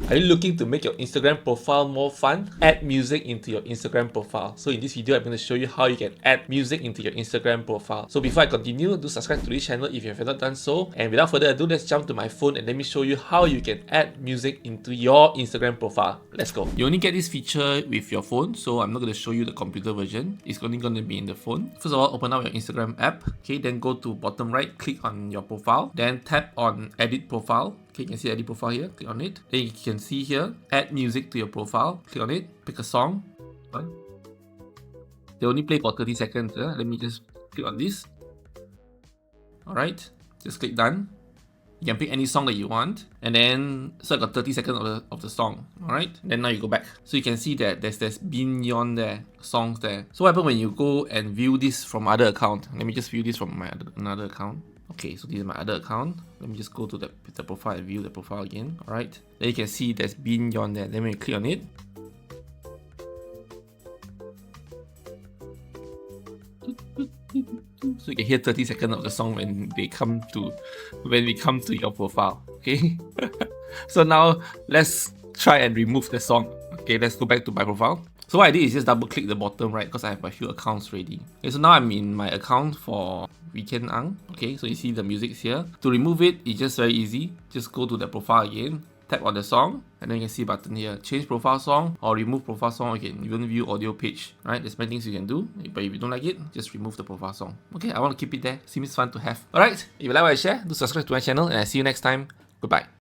Are you looking to make your Instagram profile more fun? Add music into your Instagram profile. So in this video, I'm going to show you how you can add music into your Instagram profile. So before I continue, do subscribe to this channel if you have not done so. And without further ado, let's jump to my phone and let me show you how you can add music into your Instagram profile. Let's go. You only get this feature with your phone, so I'm not going to show you the computer version. It's only going to be in the phone. First of all, open up your Instagram app. Okay, then go to bottom right, click on your profile, then tap on edit profile. Okay, you can see edit profile here, click on it. Then you can see here, add music to your profile, click on it, pick a song. They only play for 30 seconds. Let me just click on this. Alright, just click done. You can pick any song that you want, and then so I got 30 seconds of the song. Alright, then now you go back. So you can see that there's Beyond there, songs there. So what happens when you go and view this from other account? Let me just view this from my another account. Okay, so this is my other account. Let me just go to the profile and view the profile again. Alright, then you can see there's Beyond there. Then when you click on it, so you can hear 30 seconds of the song when we come to your profile. Okay. So now let's try and remove the song. Okay, let's go back to my profile. So what I did is just double click the bottom right because I have a few accounts ready. Okay, so now I'm in my account for Weekend Ang. Okay, so you see the music's here. To remove it, it's just very easy. Just go to the profile again, tap on the song, and then you can see a button here, change profile song or remove profile song. You can even view audio page. Right, there's many things you can do, but if you don't like it, just remove the profile song. Okay, I want to keep it there. Seems fun to have. Alright, if you like what I share, do subscribe to my channel and I'll see you next time. Goodbye.